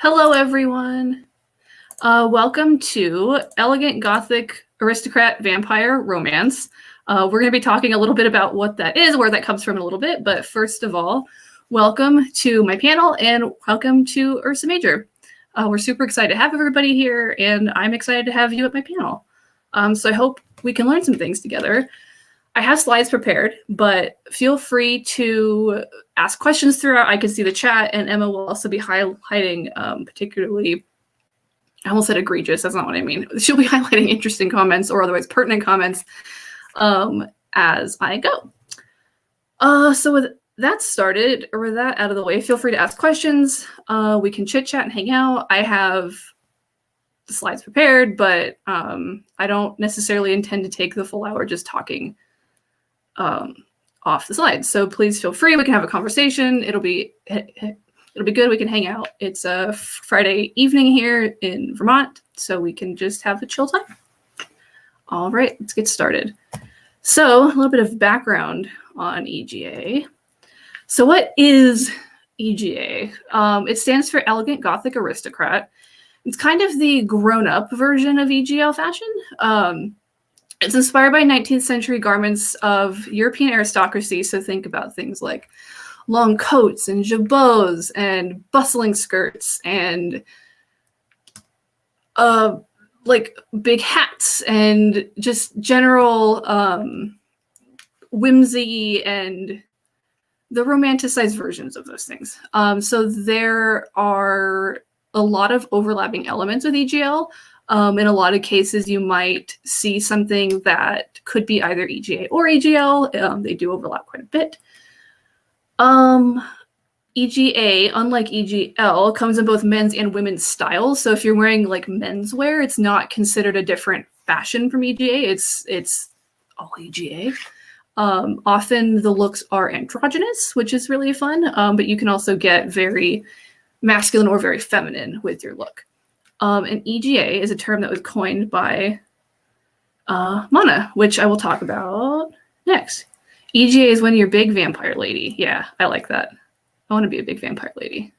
Hello, everyone. Welcome to Elegant Gothic Aristocrat Vampire Romance. We're going to be talking a little bit about what that is, where that comes from in a little bit. But first of all, welcome to my panel and welcome to Ursa Major. We're super excited to have everybody here, and I'm excited to have you at my panel. So I hope we can learn some things together. I have slides prepared, but feel free to ask questions throughout. I can see the chat, and Emma will also be highlighting particularly, I almost said egregious, that's not what I mean. She'll be highlighting interesting comments or otherwise pertinent comments as I go. So with that started, or with that out of the way, feel free to ask questions. We can chit chat and hang out. I have the slides prepared, but I don't necessarily intend to take the full hour just talking off the slides. So please feel free. We can have a conversation. It'll be good. We can hang out. It's a Friday evening here in Vermont, so we can just have a chill time. All right, let's get started. So a little bit of background on EGA. So what is EGA? It stands for Elegant Gothic Aristocrat. It's kind of the grown-up version of EGL fashion. It's inspired by 19th century garments of European aristocracy. So think about things like long coats and jabots and bustling skirts and like big hats and just general whimsy and the romanticized versions of those things. So there are a lot of overlapping elements with EGL. In a lot of cases, you might see something that could be either EGA or EGL. They do overlap quite a bit. EGA, unlike EGL, comes in both men's and women's styles. So if you're wearing like menswear, it's not considered a different fashion from EGA. It's all EGA. Often the looks are androgynous, which is really fun. But you can also get very masculine or very feminine with your look. And EGA is a term that was coined by Mana, which I will talk about next. EGA is when you're a big vampire lady. Yeah, I like that. I want to be a big vampire lady.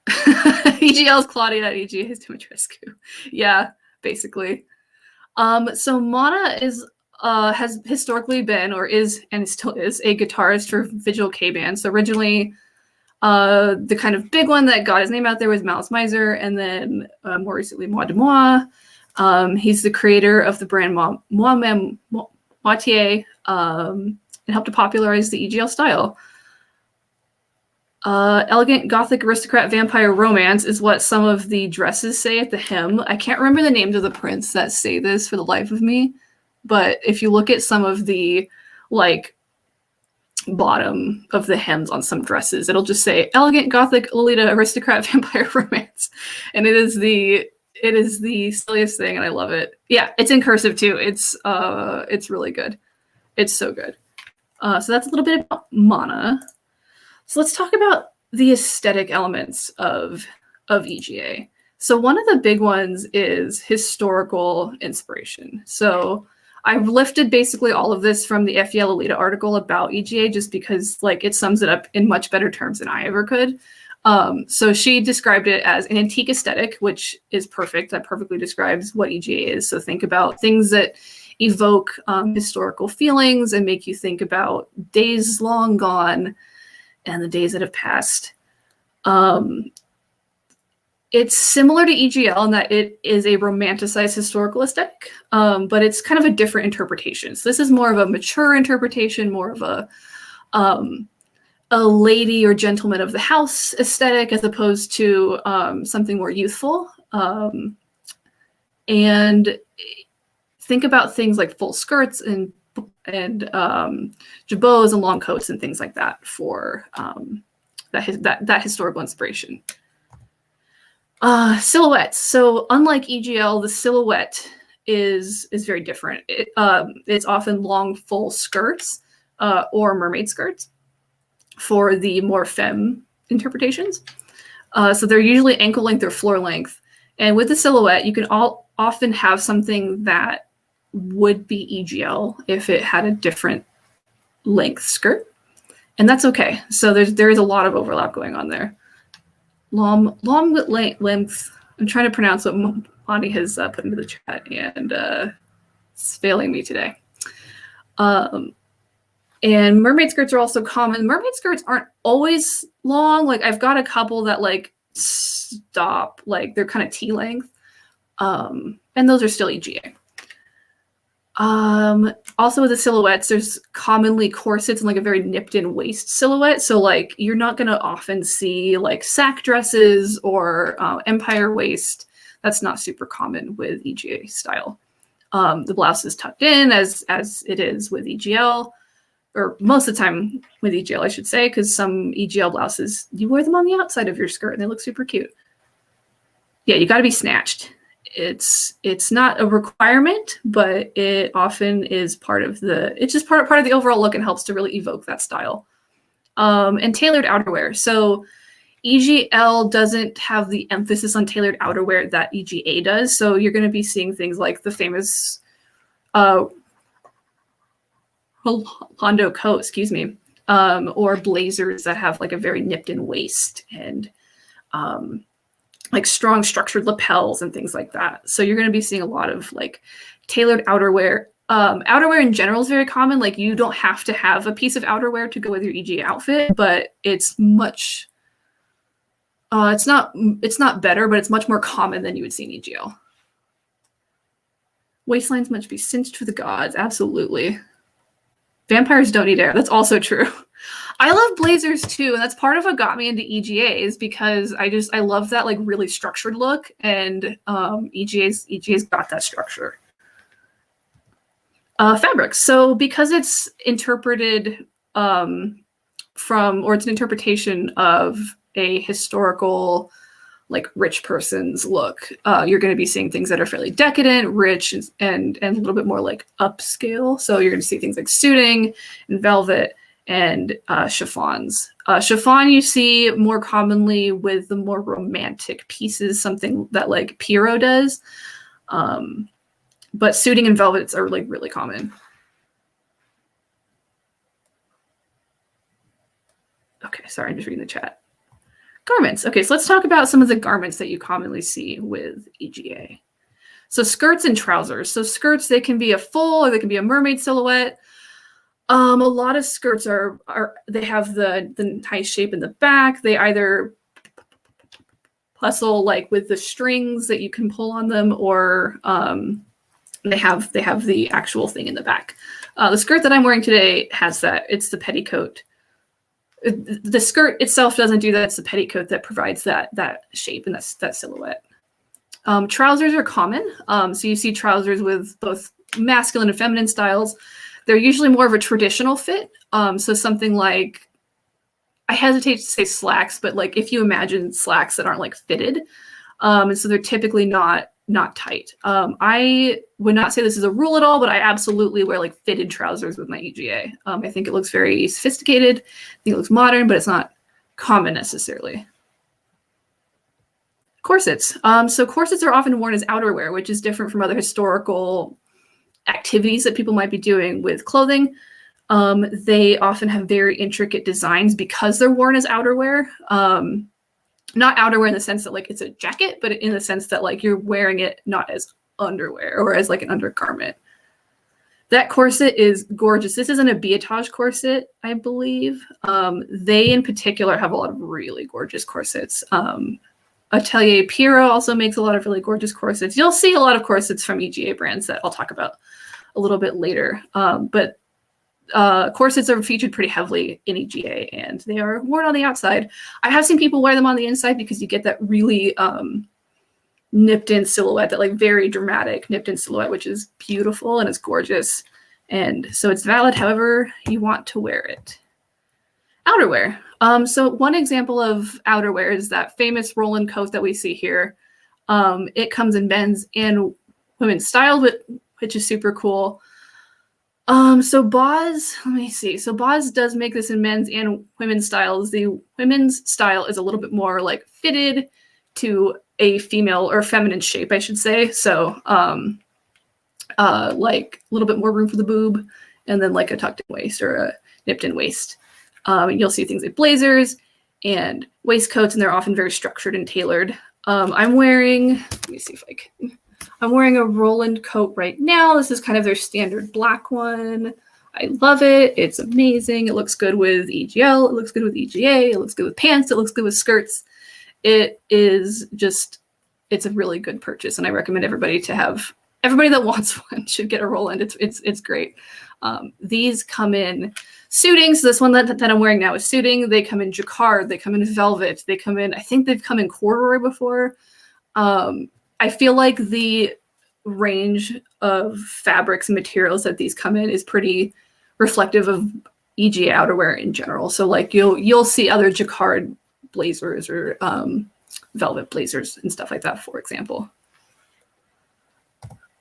EGL is Claudia, EGA is Dimitrescu. Yeah, basically. So Mana has historically been, or is, and still is, a guitarist for visual K-bands. So originally, the kind of big one that got his name out there was Malice Miser, and then more recently, Moi de Moi. He's the creator of the brand Moi Moitié, and helped to popularize the EGL style. Elegant Gothic Aristocrat Vampire Romance is what some of the dresses say at the hem. I can't remember the names of the prints that say this for the life of me. But if you look at some of the like bottom of the hems on some dresses, it'll just say Elegant Gothic Lolita Aristocrat Vampire Romance. And it is the silliest thing, and I love it. Yeah, it's in cursive too. It's really good. It's so good. So that's a little bit about Mana. So let's talk about the aesthetic elements of EGA. So one of the big ones is historical inspiration. So I've lifted basically all of this from the EGA Lolita article about EGA just because like it sums it up in much better terms than I ever could. So she described it as an antique aesthetic, which is perfect. That perfectly describes what EGA is. So think about things that evoke historical feelings and make you think about days long gone and the days that have passed. It's similar to EGL in that it is a romanticized historical aesthetic, but it's kind of a different interpretation. So this is more of a mature interpretation, more of a lady or gentleman of the house aesthetic as opposed to something more youthful. And think about things like full skirts and jabots and long coats and things like that for that historical inspiration. Silhouettes. So unlike EGL, the silhouette is very different. It's often long, full skirts or mermaid skirts for the more femme interpretations. So they're usually ankle length or floor length. And with the silhouette, you can often have something that would be EGL if it had a different length skirt. And that's okay. So there is a lot of overlap going on there. Long length. I'm trying to pronounce what Monty has put into the chat, and it's failing me today. And mermaid skirts are also common. Mermaid skirts aren't always long. Like I've got a couple that like stop, like they're kind of T-length. And those are still EGA. Also with the silhouettes, there's commonly corsets and like a very nipped in waist silhouette. So like you're not going to often see like sack dresses or empire waist. That's not super common with EGA style. The blouse is tucked in as it is with EGL, or most of the time with EGL, I should say, because some EGL blouses, you wear them on the outside of your skirt and they look super cute. Yeah, you got to be snatched. It's not a requirement, but it often is part of the, it's just part of the overall look and helps to really evoke that style. And tailored outerwear. So EGL doesn't have the emphasis on tailored outerwear that EGA does. So you're going to be seeing things like the famous Hondo coat, excuse me, or blazers that have like a very nipped in waist and like strong structured lapels and things like that. So you're going to be seeing a lot of like tailored outerwear. Outerwear in general is very common. Like you don't have to have a piece of outerwear to go with your EGA outfit, but it's much, it's not better, but it's much more common than you would see in EGL. Waistlines must be cinched for the gods. Absolutely. Vampires don't need air. That's also true. I love blazers too, and that's part of what got me into EGA is because I love that like really structured look, and EGA's got that structure. Fabrics. So because it's interpreted it's an interpretation of a historical, like rich person's look, you're going to be seeing things that are fairly decadent, rich, and a little bit more like upscale. So you're going to see things like suiting and velvet and chiffons. Chiffon you see more commonly with the more romantic pieces, something that like Pierrot does. But suiting and velvets are like really common. Okay, sorry, I'm just reading the chat. Garments. Okay, so let's talk about some of the garments that you commonly see with EGA. So skirts and trousers. So skirts, they can be a full or they can be a mermaid silhouette. A lot of skirts they have the nice shape in the back. They either hustle like with the strings that you can pull on them, or they have the actual thing in the back. The skirt that I'm wearing today has that. It's the petticoat. The skirt itself doesn't do that. It's the petticoat that provides that shape and that silhouette. Trousers are common. So you see trousers with both masculine and feminine styles. They're usually more of a traditional fit. So something like, I hesitate to say slacks, but like if you imagine slacks that aren't like fitted, and so they're typically not tight. I would not say this is a rule at all, but I absolutely wear like fitted trousers with my EGA. I think it looks very sophisticated. I think it looks modern, but it's not common necessarily. Corsets. So corsets are often worn as outerwear, which is different from other historical activities that people might be doing with clothing. They often have very intricate designs because they're worn as outerwear. Not outerwear in the sense that like it's a jacket, but in the sense that like you're wearing it not as underwear or as like an undergarment. That corset is gorgeous. This isn't a biatage corset, I believe. They in particular have a lot of really gorgeous corsets. Atelier Pierrot also makes a lot of really gorgeous corsets. You'll see a lot of corsets from EGA brands that I'll talk about a little bit later. But corsets are featured pretty heavily in EGA, and they are worn on the outside. I have seen people wear them on the inside because you get that really nipped in silhouette, that like very dramatic nipped in silhouette, which is beautiful and it's gorgeous. And so it's valid however you want to wear it. Outerwear. So one example of outerwear is that famous Roland coat that we see here. It comes in men's and women's style, which is super cool. So Boz, let me see. So Boz does make this in men's and women's styles. The women's style is a little bit more like fitted to a female or feminine shape, I should say. So like a little bit more room for the boob, and then like a tucked in waist or a nipped in waist. You'll see things like blazers and waistcoats, and they're often very structured and tailored. I'm wearing, let me see if I can, I'm wearing a Roland coat right now. This is kind of their standard black one. I love it. It's amazing. It looks good with EGL. It looks good with EGA. It looks good with pants. It looks good with skirts. It is just, it's a really good purchase, and I recommend everybody to have, everybody that wants one should get a Roland. It's great. These come in suiting. So this one that I'm wearing now is suiting. They come in jacquard. They come in velvet. They come in, I think they've come in corduroy before. I feel like the range of fabrics and materials that these come in is pretty reflective of EGA outerwear in general. So like you'll see other jacquard blazers or velvet blazers and stuff like that, for example.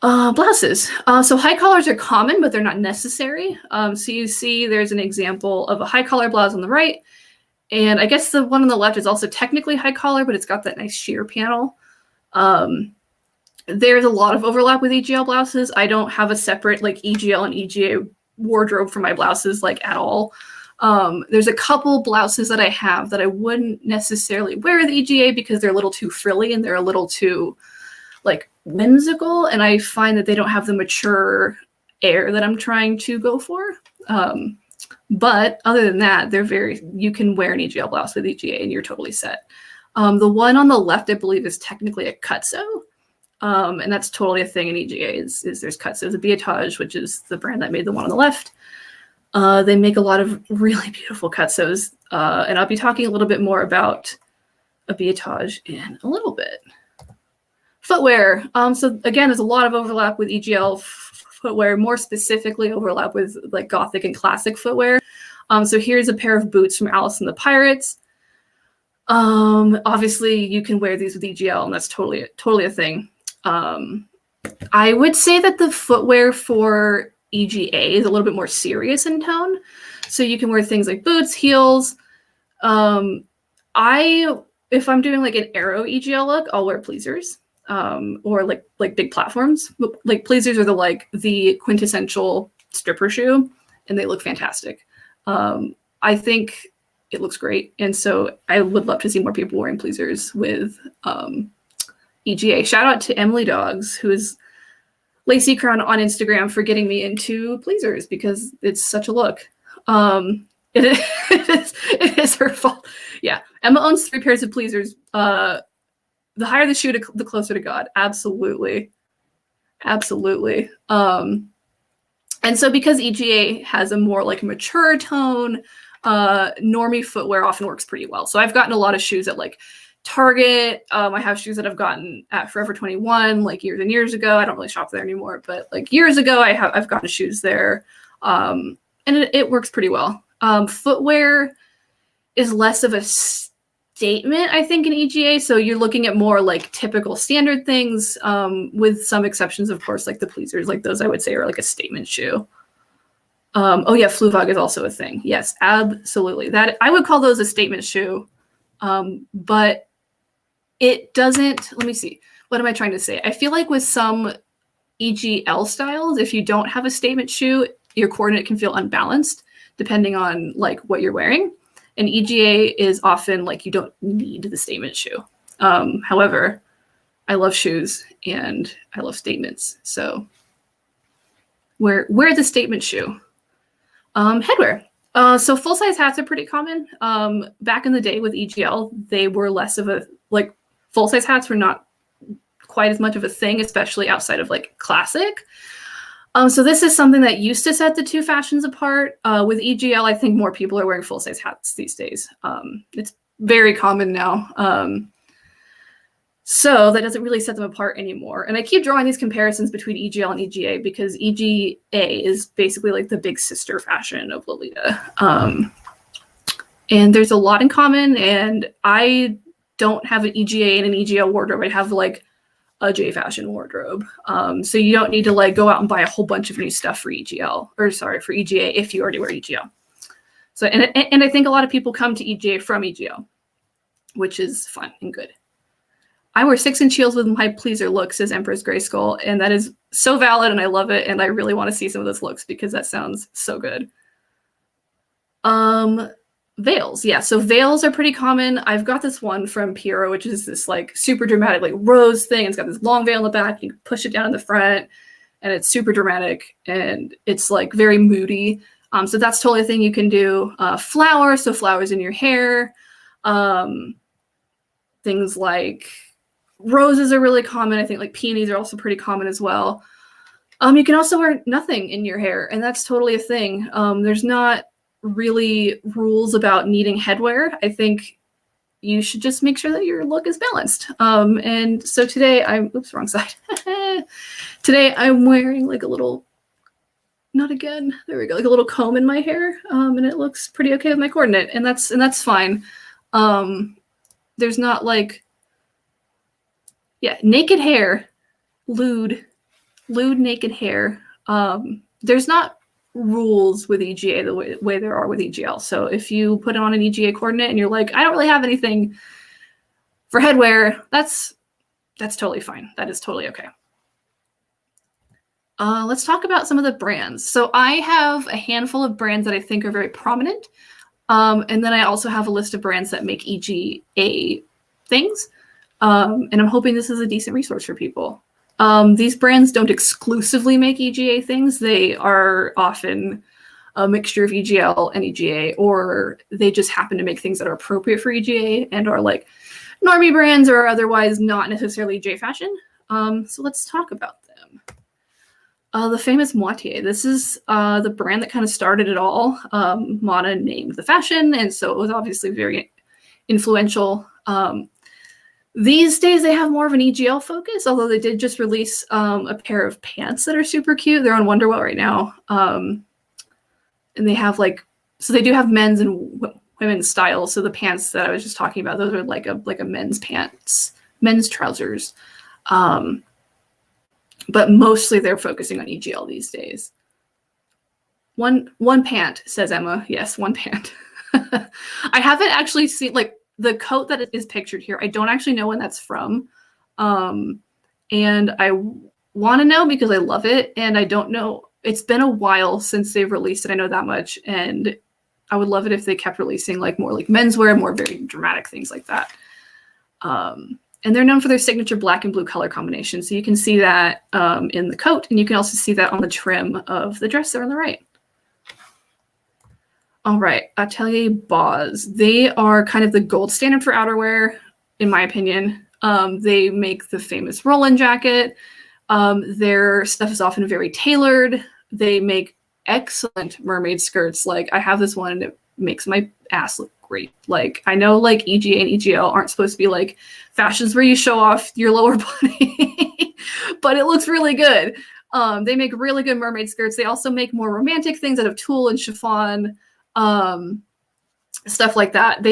Blouses. So high collars are common, but they're not necessary. So you see there's an example of a high collar blouse on the right. And I guess the one on the left is also technically high collar, but it's got that nice sheer panel. There's a lot of overlap with EGL blouses. I don't have a separate like EGL and EGA wardrobe for my blouses like at all. There's a couple blouses that I have that I wouldn't necessarily wear with EGA because they're a little too frilly and they're a little too like whimsical, and I find that they don't have the mature air that I'm trying to go for. But other than that, they're very, you can wear an EGL blouse with EGA and you're totally set. The one on the left, I believe, is technically a cutsew. And that's totally a thing in EGA is there's cutsews. The Biotage, which is the brand that made the one on the left. They make a lot of really beautiful cutsews. And I'll be talking a little bit more about a Biotage in a little bit. Footwear. So again, there's a lot of overlap with EGL footwear, more specifically overlap with like Gothic and classic footwear. So here's a pair of boots from Alice and the Pirates. Obviously you can wear these with EGL, and that's totally a thing. I would say that the footwear for EGA is a little bit more serious in tone. So you can wear things like boots, heels. If I'm doing like an Aero EGL look, I'll wear pleasers. Or like big platforms. Like pleasers are the quintessential stripper shoe, and they look fantastic. I think it looks great, and so I would love to see more people wearing pleasers with EGA. Shout out to Emily Dogs, who is Lacy Crown on Instagram, for getting me into pleasers because it's such a look. It is her fault. Yeah, Emma owns 3 pairs of pleasers. The higher the shoe, the closer to God. Absolutely. Absolutely. And so because EGA has a more like mature tone, normie footwear often works pretty well. So I've gotten a lot of shoes at like Target. I have shoes that I've gotten at Forever 21 like years and years ago. I don't really shop there anymore, but like years ago I've gotten shoes there. And it works pretty well. Footwear is less of a statement, I think, in EGA. So you're looking at more like typical standard things, with some exceptions, of course, like the pleasers, like those I would say are like a statement shoe. Oh yeah, Fluvag is also a thing. Yes, absolutely. That I would call those a statement shoe. But it doesn't, let me see. What am I trying to say? I feel like with some EGL styles, if you don't have a statement shoe, your coordinate can feel unbalanced depending on like what you're wearing. And EGA is often like you don't need the statement shoe. However, I love shoes and I love statements. So wear the statement shoe. Headwear. So full-size hats are pretty common. Back in the day with EGL, they were less of a, like full-size hats were not quite as much of a thing, especially outside of like classic. So this is something that used to set the two fashions apart. With EGL, I think more people are wearing full-size hats these days. It's very common now. So that doesn't really set them apart anymore. And I keep drawing these comparisons between EGL and EGA because EGA is basically like the big sister fashion of Lolita. And there's a lot in common, and I don't have an EGA and an EGL wardrobe. I have like a J fashion wardrobe. So you don't need to like go out and buy a whole bunch of new stuff for EGL, or sorry, for EGA if you already wear EGL. So, and I think a lot of people come to EGA from EGL, which is fun and good. I wear 6-inch heels with my pleaser look, says Empress Grayskull, and that is so valid, and I love it, and I really want to see some of those looks because that sounds so good. Veils, yeah. So veils are pretty common. I've got this one from Piero, which is this like super dramatic like rose thing. It's got this long veil in the back. You can push it down in the front, and it's super dramatic and it's like very moody. So that's totally a thing you can do. Flowers, so flowers in your hair. Things like roses are really common. I think like peonies are also pretty common as well. You can also wear nothing in your hair, and that's totally a thing. There's not really rules about needing headwear. I think you should just make sure that your look is balanced. And so today oops, wrong side. Today I'm wearing like a little, not again, there we go, like a little comb in my hair. And it looks pretty okay with my coordinate, and that's fine. There's not like, yeah, naked hair, lewd naked hair. There's not rules with EGA the way there are with EGL. So if you put on an EGA coordinate and you're like, I don't really have anything for headwear, that's totally fine. That is totally okay. Let's talk about some of the brands. So I have a handful of brands that I think are very prominent. And then I also have a list of brands that make EGA things. And I'm hoping this is a decent resource for people. These brands don't exclusively make EGA things. They are often a mixture of EGL and EGA, or they just happen to make things that are appropriate for EGA and are like normie brands or otherwise not necessarily EGA fashion. So let's talk about them. The famous Moitié. This is the brand that kind of started it all. Mana named the fashion, and so it was obviously very influential. These days they have more of an EGL focus, although they did just release a pair of pants that are super cute. They're on Wonderwell right now. And they have like, so they do have men's and women's styles. So the pants that I was just talking about, those are like a men's pants, men's trousers. But mostly they're focusing on EGL these days. One pant, says Emma. Yes, one pant. I haven't actually seen, like, the coat that is pictured here, I don't actually know when that's from. And I want to know because I love it. And I don't know, it's been a while since they've released it. I know that much. And I would love it if they kept releasing like more like menswear, more very dramatic things like that. And they're known for their signature black and blue color combination. So you can see that in the coat, and you can also see that on the trim of the dress there on the right. All right, Atelier Boz. They are kind of the gold standard for outerwear, in my opinion. They make the famous roll-in jacket. Their stuff is often very tailored. They make excellent mermaid skirts. Like, I have this one, and it makes my ass look great. Like, I know like EGA and EGL aren't supposed to be like fashions where you show off your lower body, but it looks really good. They make really good mermaid skirts. They also make more romantic things out of tulle and chiffon. Stuff like that.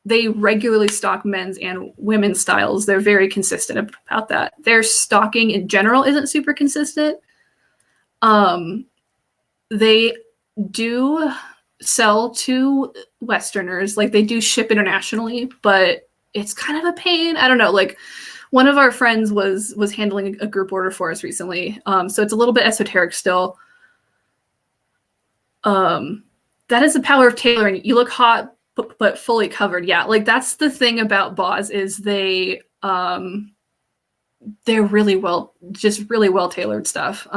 They regularly stock men's and women's styles. They're very consistent about that. Their stocking in general isn't super consistent. They do sell to Westerners, like they do ship internationally, but it's kind of a pain. I don't know, like one of our friends was handling a group order for us recently. So it's a little bit esoteric still. That is the power of tailoring. You look hot, but fully covered. Yeah, like that's the thing about Boz is they're really well tailored stuff.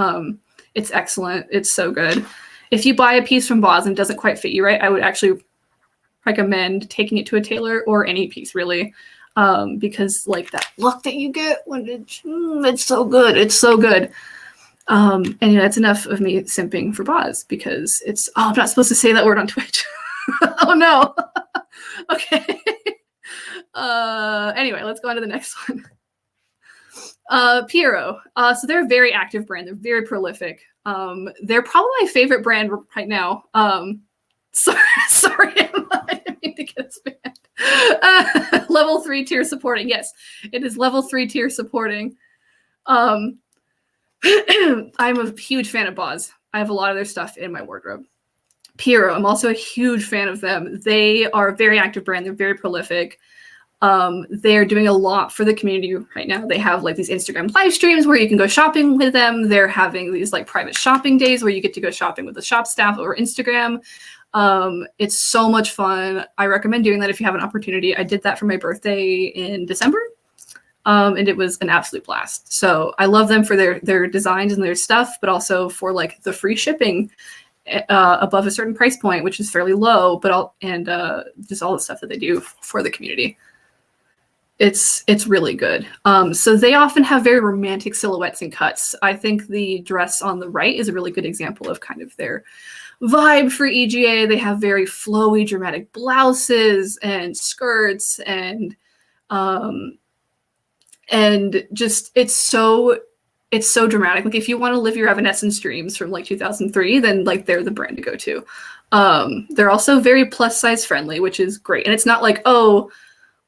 It's excellent. It's so good. If you buy a piece from Boz and it doesn't quite fit you right, I would actually recommend taking it to a tailor or any piece really, because like that look that you get when it's so good. It's so good. And you know, it's enough of me simping for Boz because it's, I'm not supposed to say that word on Twitch. Oh no. Okay. Anyway, let's go on to the next one. Piero. So they're a very active brand. They're very prolific. They're probably my favorite brand right now. Sorry, I didn't mean to get us banned. Level 3 tier supporting. Yes, it is level 3 tier supporting. I'm a huge fan of Boz. I have a lot of their stuff in my wardrobe. Piero, I'm also a huge fan of them. They are a very active brand. They're very prolific. They're doing a lot for the community right now. They have like these Instagram live streams where you can go shopping with them. They're having these like private shopping days where you get to go shopping with the shop staff over Instagram. It's so much fun. I recommend doing that if you have an opportunity. I did that for my birthday in December, and it was an absolute blast. So I love them for their designs and their stuff, but also for like the free shipping above a certain price point, which is fairly low, but just all the stuff that they do for the community. It's really good. So they often have very romantic silhouettes and cuts. I think the dress on the right is a really good example of kind of their vibe for EGA. They have very flowy, dramatic blouses and skirts, and just it's so dramatic. Like if you want to live your Evanescence dreams from like 2003, then like they're the brand to go to. They're also very plus size friendly, which is great. And it's not like, oh,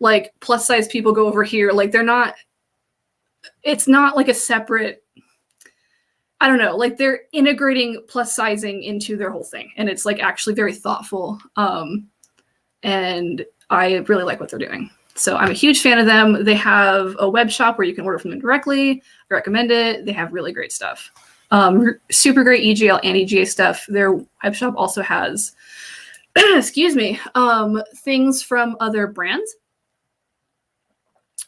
like plus size people go over here. Like it's not like a separate, I don't know, like they're integrating plus sizing into their whole thing. And it's like actually very thoughtful. And I really like what they're doing. So I'm a huge fan of them. They have a web shop where you can order from them directly. I recommend it. They have really great stuff. Super great EGL and EGA stuff. Their web shop also has, excuse me, things from other brands.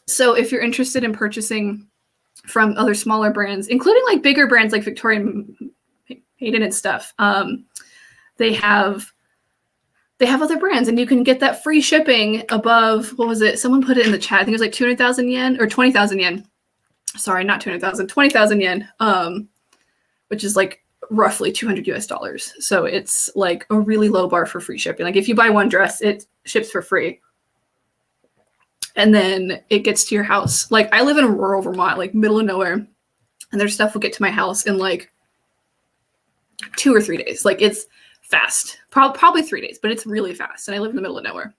So if you're interested in purchasing from other smaller brands, including like bigger brands like Victorian Maiden and stuff, they have other brands, and you can get that free shipping above, what was it? Someone put it in the chat. I think it was like 200,000 yen or 20,000 yen. Sorry, not 200,000, 20,000 yen, which is like roughly $200 US. So it's like a really low bar for free shipping. Like if you buy one dress, it ships for free. And then it gets to your house. Like I live in rural Vermont, like middle of nowhere, and their stuff will get to my house in like 2 or 3 days. Like it's fast, probably 3 days, but it's really fast. And I live in the middle of nowhere.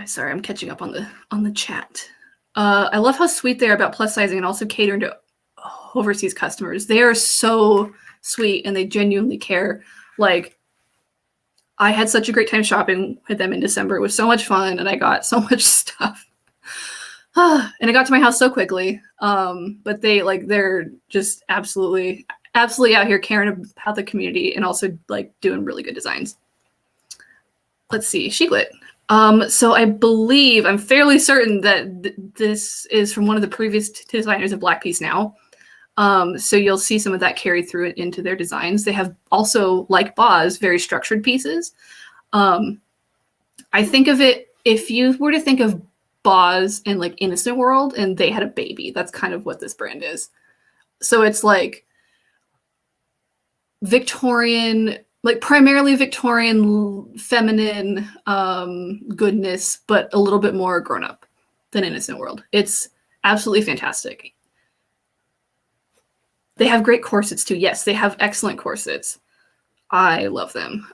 Sorry, I'm catching up on the chat. I love how sweet they are about plus sizing and also catering to overseas customers. They are so sweet and they genuinely care. Like I had such a great time shopping with them in December. It was so much fun, and I got so much stuff. And it got to my house so quickly. But they're just absolutely out here caring about the community and also like doing really good designs. Let's see, Shiglet. So I believe, I'm fairly certain that this is from one of the previous designers of Black Peace Now. So you'll see some of that carried through it into their designs. They have also, like Boz, very structured pieces. I think of it, if you were to think of Boz in like Innocent World and they had a baby, that's kind of what this brand is. So it's like Victorian, like primarily Victorian feminine goodness, but a little bit more grown up than Innocent World. It's absolutely fantastic. They have great corsets too. Yes, they have excellent corsets. I love them.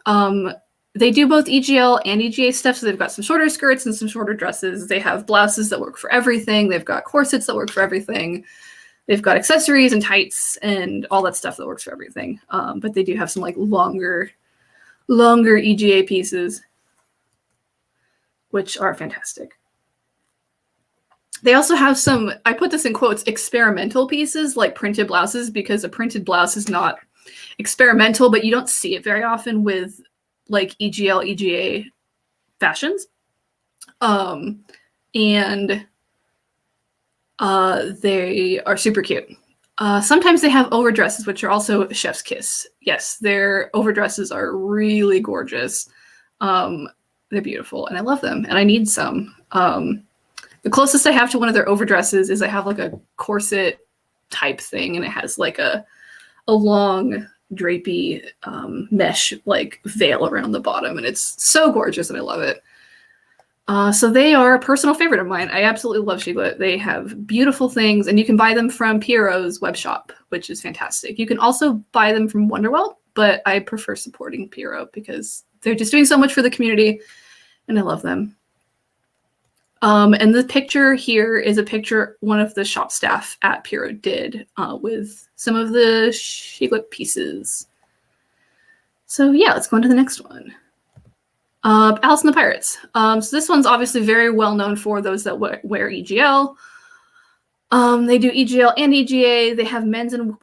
They do both EGL and EGA stuff. So they've got some shorter skirts and some shorter dresses. They have blouses that work for everything. They've got corsets that work for everything. They've got accessories and tights and all that stuff that works for everything. But they do have some like longer EGA pieces, which are fantastic. They also have some, I put this in quotes, experimental pieces like printed blouses, because a printed blouse is not experimental, but you don't see it very often with like EGL, EGA fashions. And they are super cute. Sometimes they have overdresses, which are also chef's kiss. Yes, their overdresses are really gorgeous. They're beautiful, and I love them, and I need some. The closest I have to one of their overdresses is I have like a corset type thing, and it has like a long drapey mesh like veil around the bottom, and it's so gorgeous, and I love it. So they are a personal favorite of mine. I absolutely love Shiglet. They have beautiful things, and you can buy them from Pierrot's web shop, which is fantastic. You can also buy them from Wonderwell, but I prefer supporting Pierrot because they're just doing so much for the community, and I love them. And the picture here is a picture one of the shop staff at Pierrot did with some of the Shiglet pieces. So yeah, let's go on to the next one. Alice and the Pirates. So this one's obviously very well known for those that wear EGL. They do EGL and EGA. They have men's and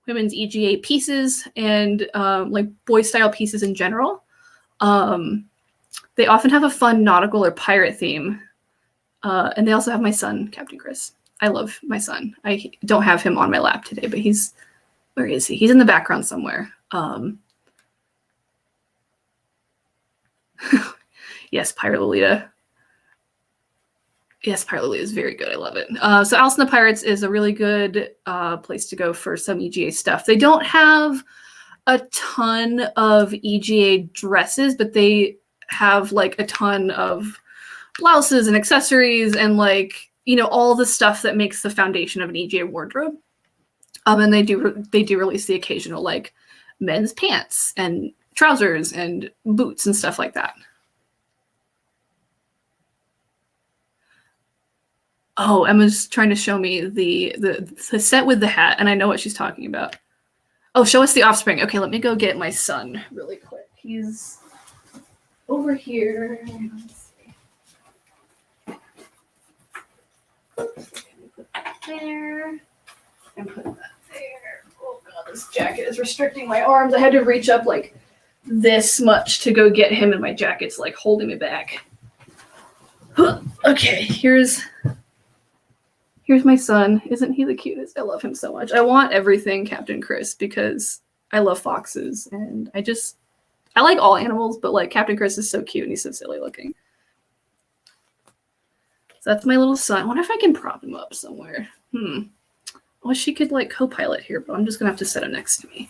women's EGA pieces and like boy style pieces in general. They often have a fun nautical or pirate theme. And they also have my son, Captain Chris. I love my son. I don't have him on my lap today, but where is he? He's in the background somewhere. Yes, Pirate Lolita. Yes, Pirate Lolita is very good. I love it. So Alice and the Pirates is a really good place to go for some EGA stuff. They don't have a ton of EGA dresses, but they have like a ton of blouses and accessories and like, you know, all the stuff that makes the foundation of an EGA wardrobe. And they do release the occasional like men's pants and trousers and boots and stuff like that. Oh, Emma's trying to show me the set with the hat, and I know what she's talking about. Oh, show us the offspring. Okay, let me go get my son really quick. He's over here. Let's see. Put that there and put that there. Oh god, this jacket is restricting my arms. I had to reach up like this much to go get him, and my jacket's like holding me back. Okay, here's my son. Isn't he the cutest? I love him so much. I want everything Captain Chris because I love foxes and I like all animals, but like Captain Chris is so cute and he's so silly looking. So that's my little son. I wonder if I can prop him up somewhere. Well, she could like co-pilot here, but I'm just gonna have to set him next to me.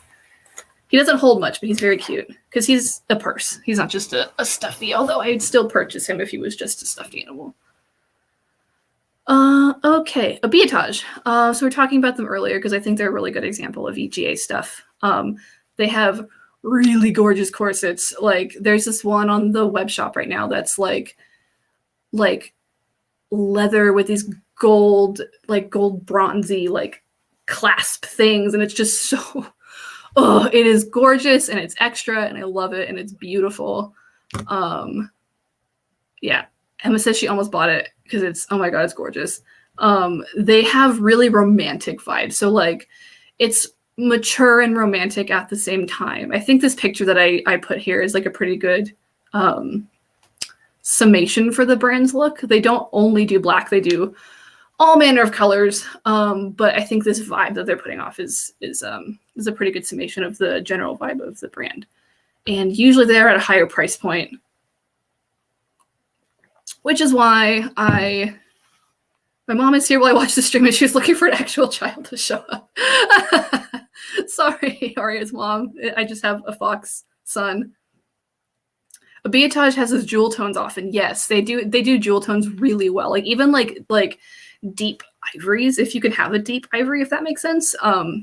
He doesn't hold much, but he's very cute because he's a purse. He's not just a stuffy, although I'd still purchase him if he was just a stuffed animal. Okay, Abiatage. So we're talking about them earlier because I think they're a really good example of EGA stuff. They have really gorgeous corsets. Like there's this one on the web shop right now that's like leather with these gold bronzy like clasp things, and it's just so it is gorgeous and it's extra and I love it and it's beautiful. Yeah. Emma says she almost bought it because it's, oh my god, it's gorgeous. They have really romantic vibes. So like it's mature and romantic at the same time. I think this picture that I put here is like a pretty good summation for the brand's look. They don't only do black, they do all manner of colors. But I think this vibe that they're putting off is a pretty good summation of the general vibe of the brand. And usually they're at a higher price point, which is why my mom is here while I watch the stream and she's looking for an actual child to show up. Sorry, Aria's mom. I just have a fox son. Abiatage has his jewel tones often. Yes, they do jewel tones really well. Like even like deep ivories, if you can have a deep ivory, if that makes sense.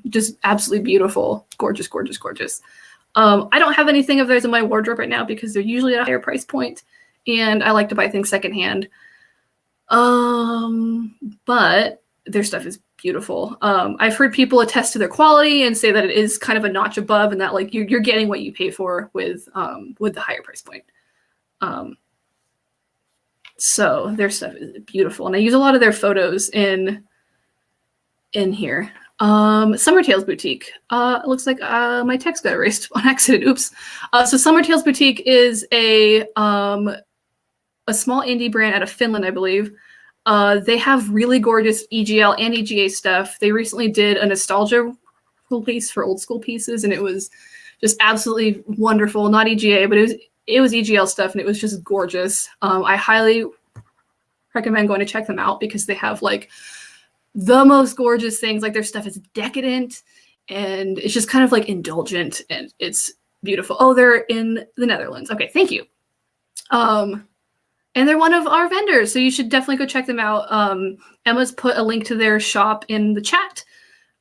Just absolutely beautiful. Gorgeous, gorgeous, gorgeous. I don't have anything of theirs in my wardrobe right now because they're usually at a higher price point. And I like to buy things secondhand. But their stuff is beautiful. I've heard people attest to their quality and say that it is kind of a notch above and that like you're getting what you pay for with the higher price point. So their stuff is beautiful. And I use a lot of their photos in here. Summer Tales Boutique. It looks like my text got erased on accident. Oops. So Summer Tales Boutique is a small indie brand out of Finland, I believe. They have really gorgeous EGL and EGA stuff. They recently did a nostalgia release for old school pieces, and it was just absolutely wonderful. Not EGA, but it was EGL stuff, and it was just gorgeous. I highly recommend going to check them out because they have like the most gorgeous things. Like their stuff is decadent, and it's just kind of like indulgent, and it's beautiful. Oh, they're in the Netherlands. Okay, thank you. And they're one of our vendors, so you should definitely go check them out. Emma's put a link to their shop in the chat,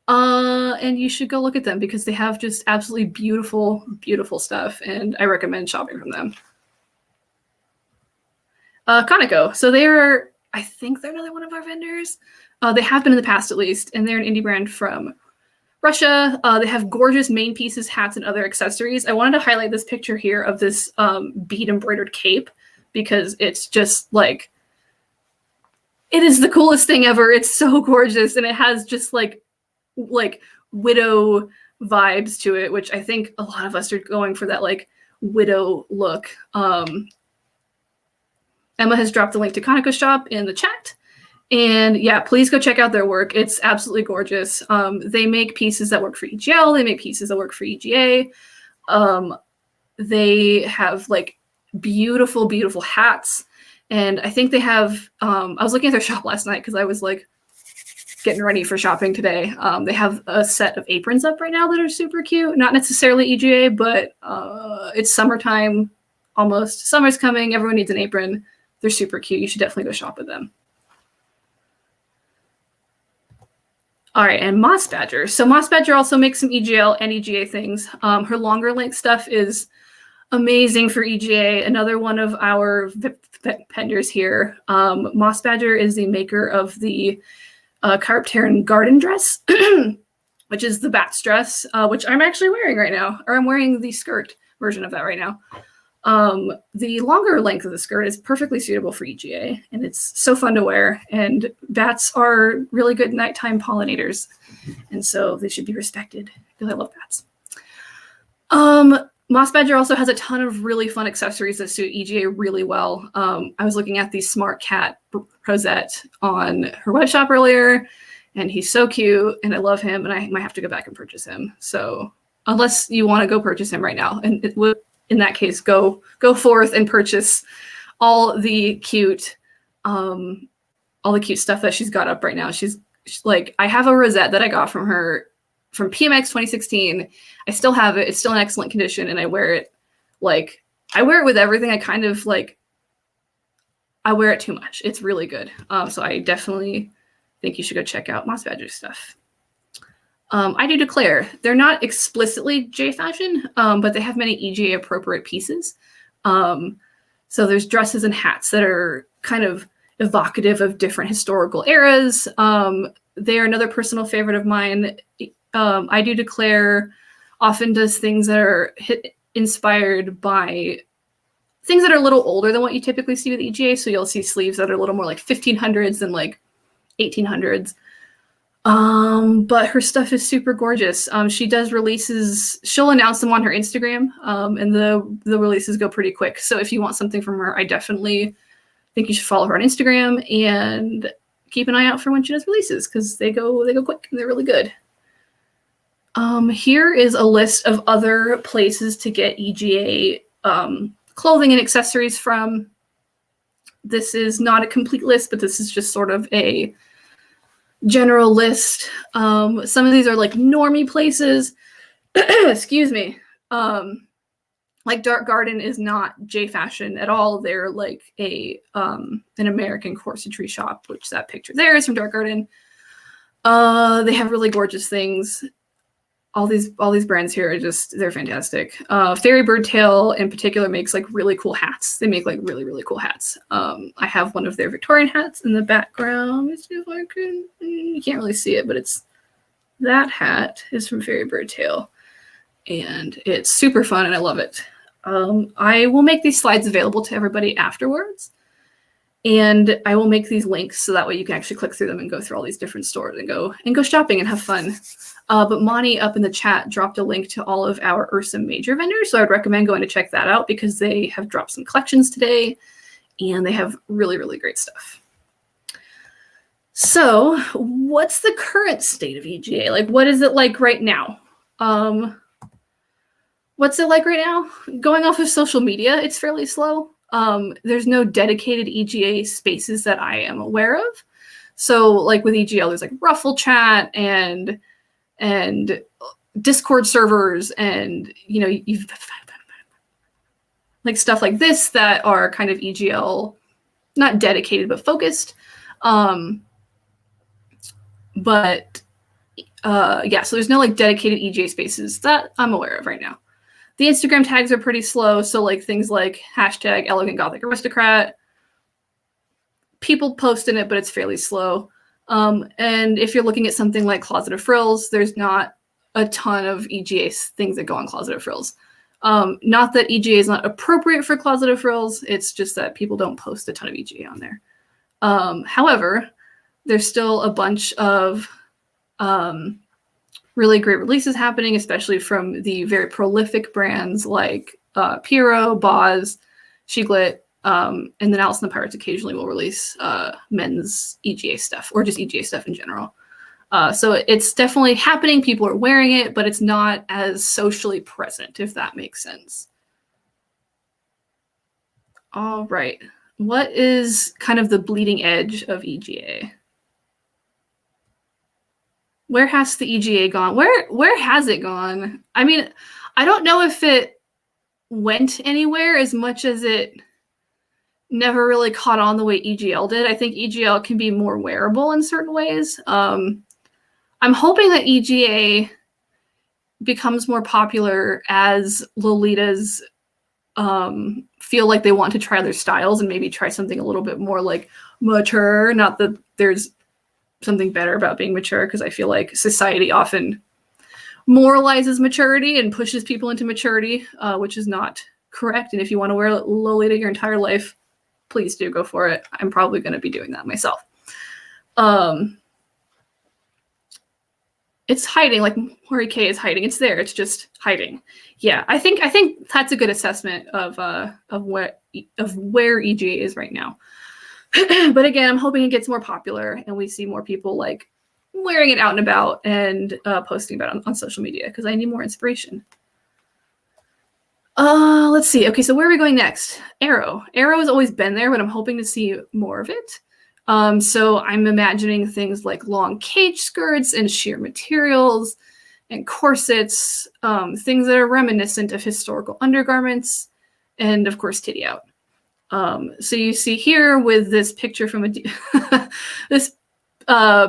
and you should go look at them because they have just absolutely beautiful, beautiful stuff, and I recommend shopping from them. Conoco, so I think they're another one of our vendors. They have been in the past at least, and they're an indie brand from Russia. They have gorgeous main pieces, hats, and other accessories. I wanted to highlight this picture here of this bead embroidered cape, because it's just like, it is the coolest thing ever. It's so gorgeous. And it has just like widow vibes to it, which I think a lot of us are going for that like widow look. Emma has dropped the link to Kaneko shop in the chat. And yeah, please go check out their work. It's absolutely gorgeous. They make pieces that work for EGL. They make pieces that work for EGA. They have like beautiful, beautiful hats. And I think they have, I was looking at their shop last night because I was like getting ready for shopping today. They have a set of aprons up right now that are super cute. Not necessarily EGA, but it's summertime almost. Summer's coming. Everyone needs an apron. They're super cute. You should definitely go shop with them. All right, and Moss Badger. So Moss Badger also makes some EGL and EGA things. Her longer length stuff is amazing for EGA. Another one of our vendors here. Moss Badger is the maker of the Carpteran garden dress, which is the Bats dress, which I'm actually wearing right now, or I'm wearing the skirt version of that right now. The longer length of the skirt is perfectly suitable for EGA, and it's so fun to wear. And bats are really good nighttime pollinators, and so they should be respected because I love bats. Moss Badger also has a ton of really fun accessories that suit EGA really well. I was looking at the Smart Cat rosette on her web shop earlier, and he's so cute, and I love him, and I might have to go back and purchase him. So unless you want to go purchase him right now, and it would, in that case, go forth and purchase all the cute stuff that she's got up right now. She's like, I have a rosette that I got from her from PMX 2016. I still have it. It's still in excellent condition, and I wear it with everything. I kind of like, I wear it too much. It's really good. So I definitely think you should go check out Moss Badger stuff. I do declare they're not explicitly J fashion, but they have many EGA appropriate pieces. So there's dresses and hats that are kind of evocative of different historical eras. They are another personal favorite of mine. I do declare often does things that are inspired by things that are a little older than what you typically see with EGA. So you'll see sleeves that are a little more like 1500s than like 1800s. But her stuff is super gorgeous. She does releases. She'll announce them on her Instagram, and the releases go pretty quick. So if you want something from her, I definitely think you should follow her on Instagram and keep an eye out for when she does releases because they go quick and they're really good. Here is a list of other places to get EGA clothing and accessories from. This is not a complete list, but this is just sort of a general list. Some of these are like normie places. Excuse me. Like Dark Garden is not J fashion at all. They're like an American corsetry shop, which that picture there is from Dark Garden. They have really gorgeous things. All these brands here are they're fantastic. Fairy Bird Tail in particular makes like really cool hats. They make like really, really cool hats. I have one of their Victorian hats in the background. Let's see if I can, you can't really see it, but that hat is from Fairy Bird Tail. And it's super fun and I love it. I will make these slides available to everybody afterwards. And I will make these links so that way you can actually click through them and go through all these different stores and go shopping and have fun. But Monty up in the chat dropped a link to all of our Ursa Major vendors. So I would recommend going to check that out because they have dropped some collections today and they have really, really great stuff. So what's the current state of EGA? Like, what is it like right now? What's it like right now? Going off of social media, it's fairly slow. There's no dedicated EGA spaces that I am aware of. So like with EGL, there's like Ruffle Chat and Discord servers and, you know, you've like stuff like this that are kind of EGL, not dedicated, but focused. Yeah, so there's no like dedicated EGA spaces that I'm aware of right now. The Instagram tags are pretty slow. So like things like hashtag Elegant Gothic Aristocrat, people post in it, but it's fairly slow. And if you're looking at something like Closet of Frills, there's not a ton of EGA things that go on Closet of Frills. Not that EGA is not appropriate for Closet of Frills. It's just that people don't post a ton of EGA on there. However, there's still a bunch of really great releases happening, especially from the very prolific brands like Piro, Boz, Shiglet, and then Alice and the Pirates occasionally will release men's EGA stuff or just EGA stuff in general. So it's definitely happening. People are wearing it, but it's not as socially present, if that makes sense. All right. What is kind of the bleeding edge of EGA? Where has the EGA gone? Where has it gone? I mean, I don't know if it went anywhere as much as it never really caught on the way EGL did. I think EGL can be more wearable in certain ways. I'm hoping that EGA becomes more popular as Lolitas feel like they want to try their styles and maybe try something a little bit more like mature. Not that there's something better about being mature, because I feel like society often moralizes maturity and pushes people into maturity, which is not correct. And if you want to wear Lolita your entire life, please do go for it. I'm probably going to be doing that myself. It's hiding, like Mori K is hiding. It's there. It's just hiding. Yeah, I think that's a good assessment of where EGA is right now. But again, I'm hoping it gets more popular and we see more people like wearing it out and about and posting about it on social media, because I need more inspiration. Let's see. Okay, so where are we going next? Arrow. Arrow has always been there, but I'm hoping to see more of it. So I'm imagining things like long cage skirts and sheer materials and corsets, things that are reminiscent of historical undergarments, and of course titty out. So you see here with this picture from a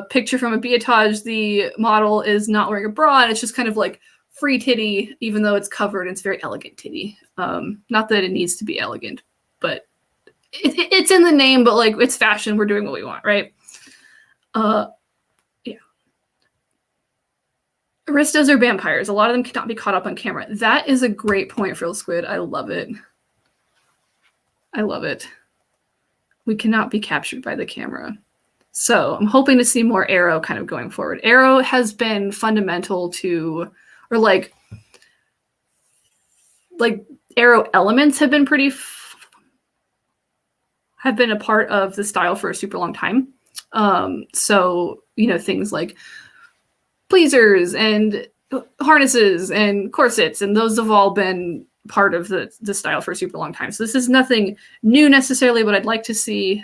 picture from a beatage, the model is not wearing a bra, and it's just kind of like free titty, even though it's covered. It's very elegant titty. Not that it needs to be elegant, but it's in the name, but like it's fashion. We're doing what we want, right? Yeah. Aristos are vampires. A lot of them cannot be caught up on camera. That is a great point, Frill Squid. I love it. I love it. We cannot be captured by the camera. So I'm hoping to see more Arrow kind of going forward. Arrow has been fundamental to, or like Arrow elements have been have been a part of the style for a super long time. So, you know, things like pleasers and harnesses and corsets, and those have all been part of the style for a super long time. So this is nothing new necessarily, but I'd like to see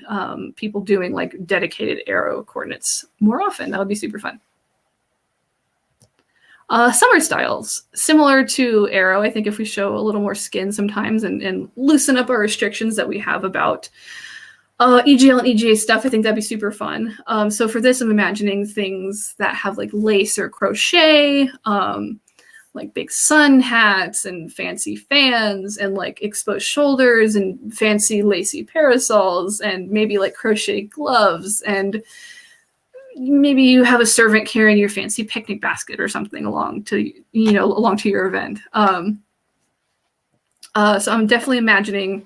people doing like dedicated Arrow coordinates more often. That would be super fun. Summer styles, similar to Arrow. I think if we show a little more skin sometimes and loosen up our restrictions that we have about EGL and EGA stuff, I think that'd be super fun. So for this, I'm imagining things that have like lace or crochet, like big sun hats and fancy fans and like exposed shoulders and fancy lacy parasols and maybe like crochet gloves, and maybe you have a servant carrying your fancy picnic basket or something along to your event. So I'm definitely imagining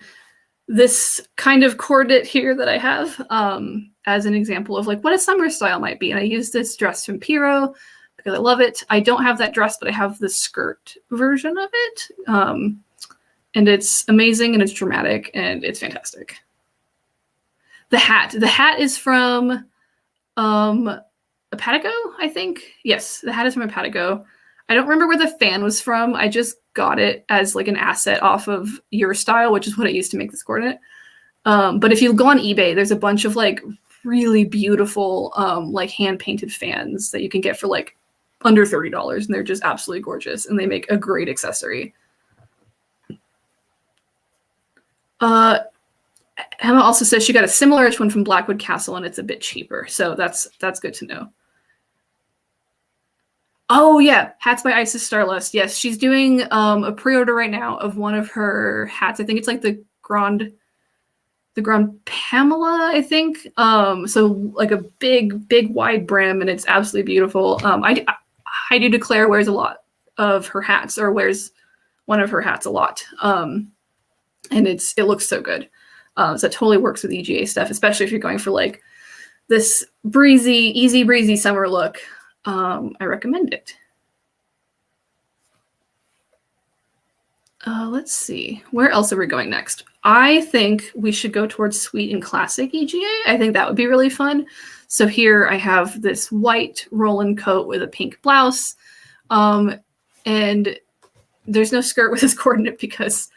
this kind of coordinate here that I have as an example of like what a summer style might be. And I use this dress from Piro because I love it. I don't have that dress, but I have the skirt version of it. And it's amazing and it's dramatic and it's fantastic. The hat is from Apatico, I think. Yes, the hat is from Apatico. I don't remember where the fan was from. I just got it as like an asset off of Your Style, which is what I used to make this coordinate. But if you go on eBay, there's a bunch of like really beautiful like hand painted fans that you can get for like under $30, and they're just absolutely gorgeous, and they make a great accessory. Emma also says she got a similar-ish one from Blackwood Castle, and it's a bit cheaper, so that's good to know. Oh yeah, hats by Isis Starlust. Yes, she's doing a pre-order right now of one of her hats. I think it's like the Grand Pamela, I think. So like a big wide brim, and it's absolutely beautiful. I do declare wears a lot of her hats, or wears one of her hats a lot, and it looks so good. So it totally works with EGA stuff, especially if you're going for like this easy breezy summer look. I recommend it. Let's see. Where else are we going next? I think we should go towards sweet and classic EGA. I think that would be really fun. So here I have this white Roland coat with a pink blouse. And there's no skirt with this coordinate because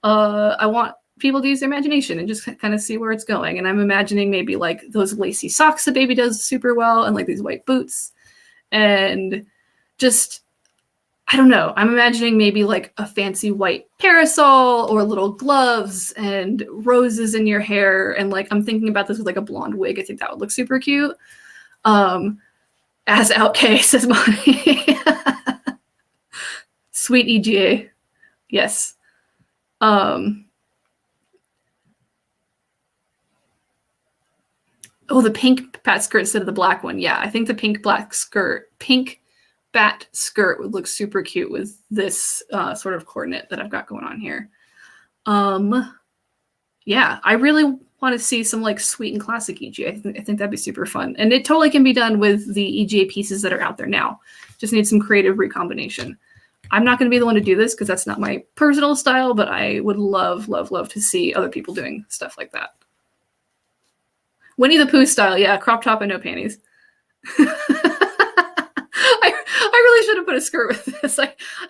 I want people to use their imagination and just kind of see where it's going. And I'm imagining maybe like those lacy socks the baby does super well and like these white boots. And just, I don't know. I'm imagining maybe like a fancy white parasol or little gloves and roses in your hair. And like, I'm thinking about this with like a blonde wig. I think that would look super cute. As outcase says Bonnie. Sweet EGA. Yes. Oh, the pink bat skirt instead of the black one. Yeah, I think the pink bat skirt would look super cute with this sort of coordinate that I've got going on here. Yeah, I really want to see some like sweet and classic EGA. I think that'd be super fun. And it totally can be done with the EGA pieces that are out there now. Just need some creative recombination. I'm not going to be the one to do this because that's not my personal style, but I would love, love, love to see other people doing stuff like that. Winnie the Pooh style, yeah, crop top and no panties. I really should have put a skirt with this.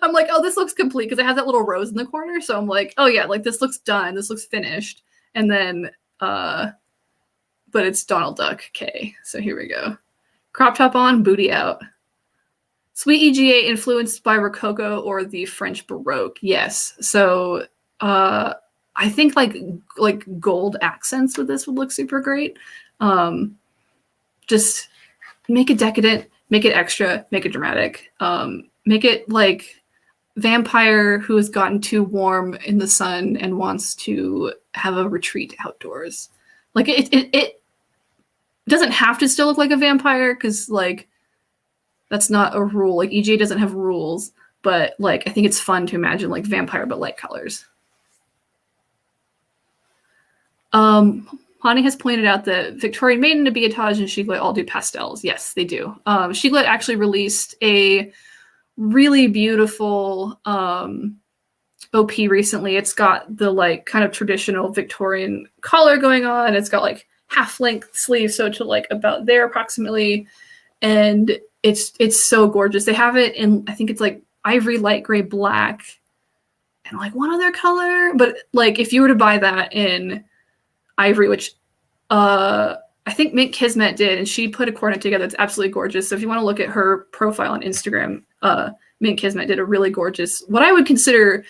I'm like, oh, this looks complete because it has that little rose in the corner. So I'm like, oh yeah, like this looks done. This looks finished. And then, but it's Donald Duck, K. So here we go. Crop top on, booty out. Sweet EGA influenced by Rococo or the French Baroque. Yes. So I think like gold accents with this would look super great. Just make it decadent, make it extra, make it dramatic. Make it like vampire who has gotten too warm in the sun and wants to have a retreat outdoors. Like it doesn't have to still look like a vampire because like that's not a rule. Like EGA doesn't have rules, but like I think it's fun to imagine like vampire but light colors. Hani has pointed out that Victorian Maiden, Abiatage, and Shiglet all do pastels. Yes, they do. Shiglet actually released a really beautiful OP recently. It's got the like kind of traditional Victorian collar going on. It's got like half-length sleeves, so to like about there approximately. And it's so gorgeous. They have it in, I think it's like ivory, light gray, black, and like one other color. But like if you were to buy that in ivory, which I think Mint Kismet did, and she put a coordinate together. It's absolutely gorgeous. So if you want to look at her profile on Instagram, Mint Kismet did a really gorgeous, what I would consider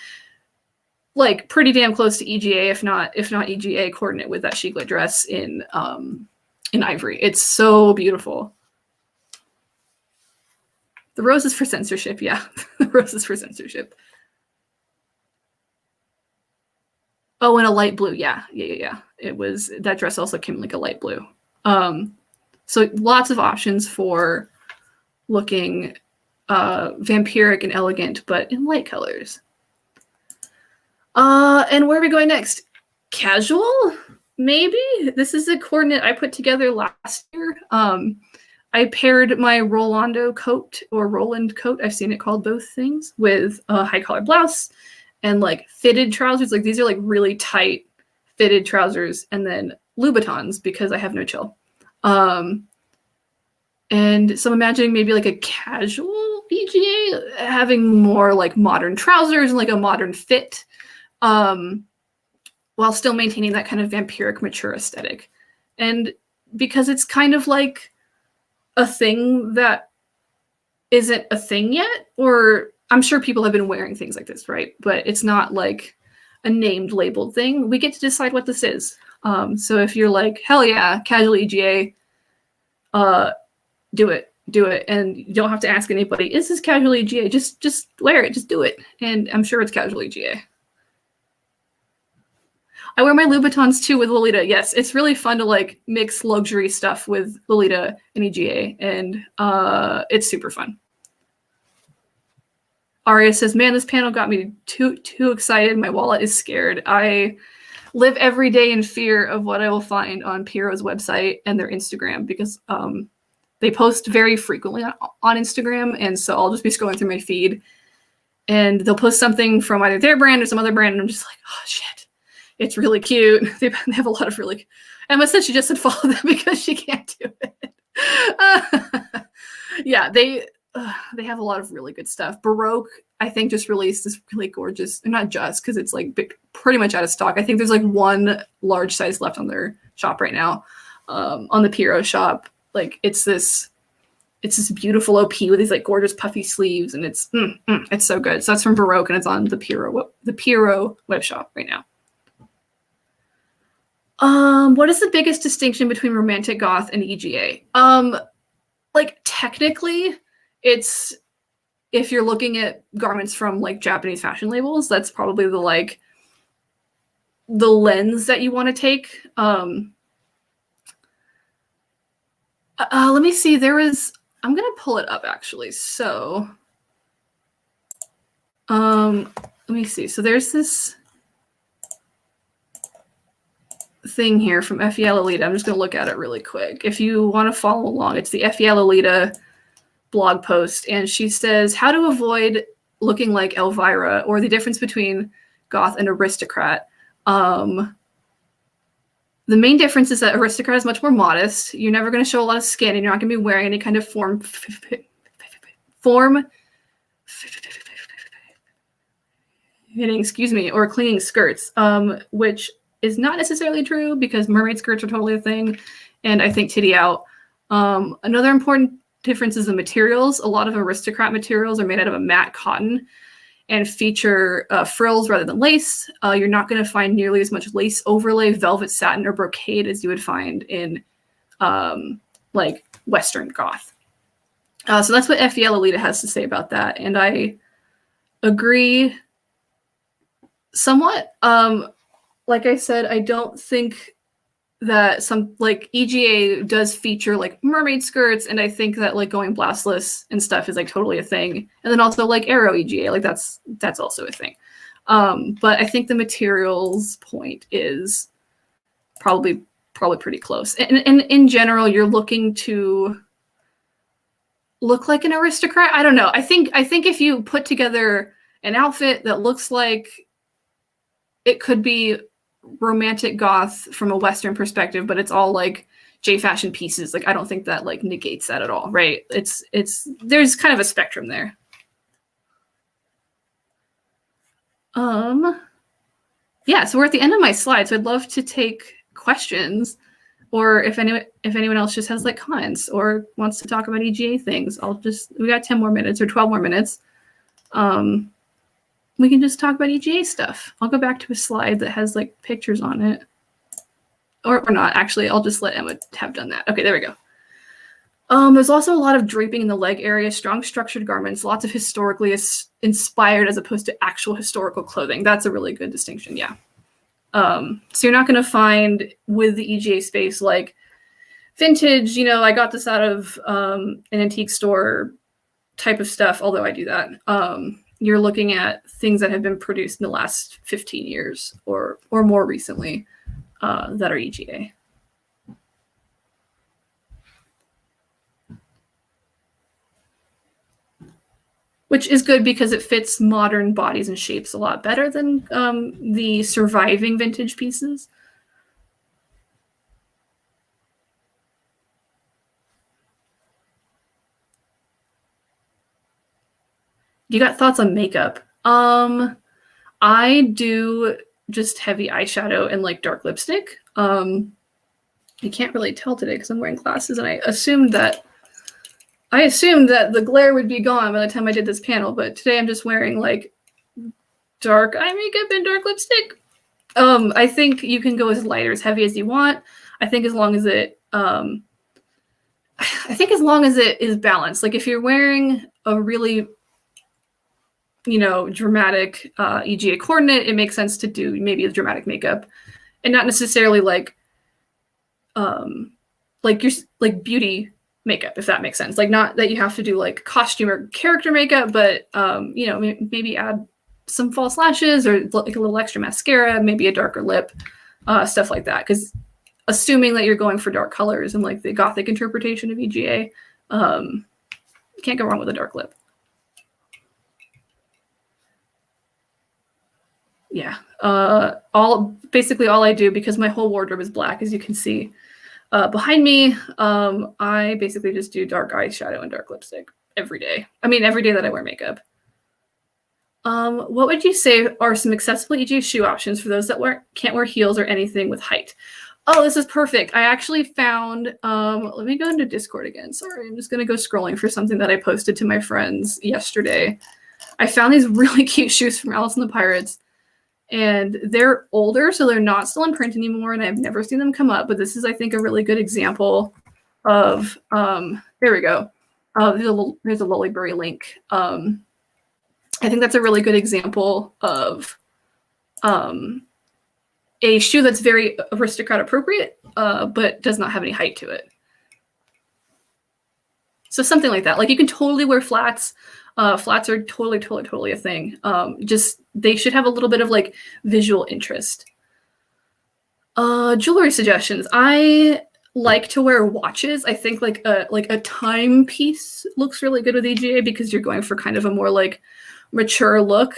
like pretty damn close to EGA, if not EGA coordinate with that Shiglet dress in ivory. It's so beautiful. The rose is for censorship, yeah. The rose is for censorship. Oh, and a light blue, yeah. It was, that dress also came in like a light blue. So lots of options for looking vampiric and elegant, but in light colors. And where are we going next? Casual, maybe? This is a coordinate I put together last year. I paired my Roland coat, I've seen it called both things, with a high collar blouse and like fitted trousers. Like these are like really tight fitted trousers, and then Louboutins because I have no chill. And so I'm imagining maybe like a casual EGA having more like modern trousers and like a modern fit, while still maintaining that kind of vampiric mature aesthetic. And because it's kind of like a thing that isn't a thing yet, or I'm sure people have been wearing things like this, right? But it's not like a named labeled thing. We get to decide what this is. So if you're like, hell yeah, casual EGA, do it. And you don't have to ask anybody, is this casual EGA? Just wear it, just do it. And I'm sure it's casual EGA. I wear my Louboutins too with Lolita. Yes, it's really fun to like mix luxury stuff with Lolita and EGA, and it's super fun. Aria says, man, this panel got me too excited. My wallet is scared. I live every day in fear of what I will find on Piero's website and their Instagram because they post very frequently on Instagram, and so I'll just be scrolling through my feed and they'll post something from either their brand or some other brand, and I'm just like, oh shit, it's really cute. They have a lot of really. Emma said she just said follow them because she can't do it. Yeah, they have a lot of really good stuff. Baroque, I think, just released this really gorgeous, not just because it's like pretty much out of stock. I think there's like one large size left on their shop right now, on the Piro shop. Like it's this beautiful OP with these like gorgeous puffy sleeves, and it's so good. So that's from Baroque, and it's on the Piro web shop right now. What is the biggest distinction between romantic goth and EGA? Like technically, it's if you're looking at garments from like Japanese fashion labels, that's probably the lens that you want to take. Let me see. I'm gonna pull it up actually. So, let me see. So there's this thing here from EGA Lolita. I'm just gonna look at it really quick. If you want to follow along, it's the EGA Lolita blog post, and she says how to avoid looking like Elvira, or the difference between goth and aristocrat. The main difference is that aristocrat is much more modest. You're never going to show a lot of skin, and you're not going to be wearing any kind of form fitting, or clinging skirts, which is not necessarily true because mermaid skirts are totally a thing, and I think titty out. Another important difference is the materials. A lot of aristocrat materials are made out of a matte cotton and feature frills rather than lace. You're not going to find nearly as much lace overlay, velvet, satin, or brocade as you would find in like Western goth. So that's what EGA Lolita has to say about that, and I agree somewhat. Like I said, I don't think that some like EGA does feature like mermaid skirts, and I think that like going blouseless and stuff is like totally a thing. And then also like Aero EGA, like that's also a thing. But I think the materials point is probably pretty close. And in general, you're looking to look like an aristocrat. I don't know. I think if you put together an outfit that looks like it could be romantic goth from a Western perspective, but it's all like J fashion pieces, like I don't think that like negates that at all, right? It's there's kind of a spectrum there. Yeah, so we're at the end of my slides, so I'd love to take questions, or if anyone else just has like comments or wants to talk about EGA things. We got 10 more minutes or 12 more minutes. We can just talk about EGA stuff. I'll go back to a slide that has like pictures on it. Or not, actually, I'll just let Emma have done that. Okay, there we go. There's also a lot of draping in the leg area, strong structured garments, lots of historically inspired as opposed to actual historical clothing. That's a really good distinction, yeah. So you're not gonna find with the EGA space like vintage, I got this out of an antique store type of stuff, although I do that. You're looking at things that have been produced in the last 15 years or more recently that are EGA. Which is good because it fits modern bodies and shapes a lot better than the surviving vintage pieces. You got thoughts on makeup? I do just heavy eyeshadow and like dark lipstick. You can't really tell today because I'm wearing glasses, and I assumed that the glare would be gone by the time I did this panel, but today I'm just wearing like dark eye makeup and dark lipstick. I think you can go as light or as heavy as you want. I think as long as it is balanced. Like if you're wearing a really dramatic EGA coordinate, it makes sense to do maybe a dramatic makeup, and not necessarily like your like beauty makeup, if that makes sense. Like not that you have to do like costume or character makeup, but maybe add some false lashes or like a little extra mascara, maybe a darker lip, stuff like that. Because assuming that you're going for dark colors and like the Gothic interpretation of EGA, you can't go wrong with a dark lip. yeah, basically all I do, because my whole wardrobe is black, as you can see behind me. I basically just do dark eyeshadow and dark lipstick every day. I mean, every day that I wear makeup. What would you say are some accessible EGA shoe options for those that can't wear heels or anything with height? Oh, this is perfect. I actually found, let me go into Discord again. Sorry, I'm just going to go scrolling for something that I posted to my friends yesterday. I found these really cute shoes from Alice and the Pirates, and they're older, so they're not still in print anymore, and I've never seen them come up, but this is, I think, a really good example of, there we go. There's a Lollyberry link. I think that's a really good example of a shoe that's very aristocrat appropriate, but does not have any height to it. So something like that. Like, you can totally wear flats. Flats are totally a thing. Just, they should have a little bit of like visual interest. Jewelry suggestions. I like to wear watches. I think like a timepiece looks really good with EGA, because you're going for kind of a more like mature look.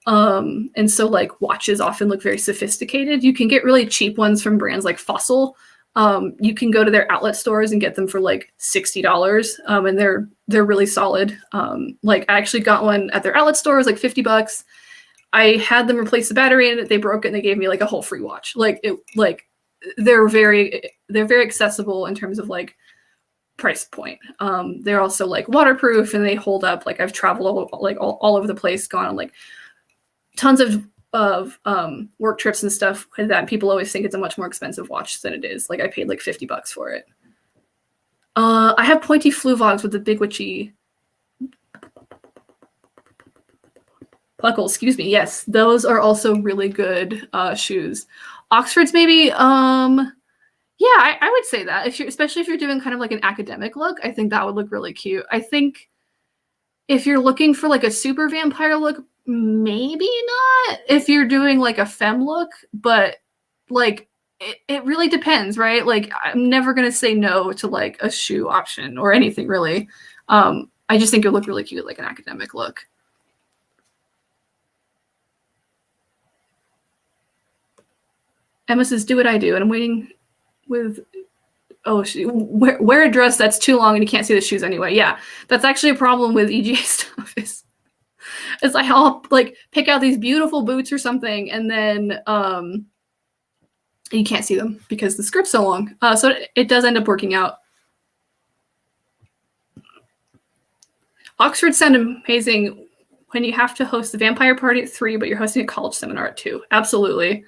And so like watches often look very sophisticated. You can get really cheap ones from brands like Fossil. You can go to their outlet stores and get them for like $60, and they're really solid. Like, I actually got one at their outlet store. It was like $50. I had them replace the battery in it. They broke it, and they gave me like a whole free watch. They're very accessible in terms of like price point. They're also like waterproof, and they hold up. Like, I've traveled all over the place, gone on like tons of work trips and stuff with that. People always think it's a much more expensive watch than it is. Like, I paid like $50 for it. I have pointy fluvogs with the big witchy buckle. Excuse me. Yes, those are also really good shoes. Oxfords, maybe. Yeah, I would say that, especially if you're doing kind of like an academic look, I think that would look really cute. I think if you're looking for like a super vampire look, maybe not if you're doing like a femme look, but like it really depends, right? Like, I'm never gonna say no to like a shoe option or anything really. I just think it would look really cute, like an academic look. Emma says, do what I do, and I'm waiting with, wear a dress that's too long and you can't see the shoes anyway. Yeah, that's actually a problem with EGA stuff, is I'll like pick out these beautiful boots or something, and then you can't see them because the skirt's so long. So it does end up working out. Oxford sound amazing when you have to host the vampire party at 3, but you're hosting a college seminar at 2. Absolutely.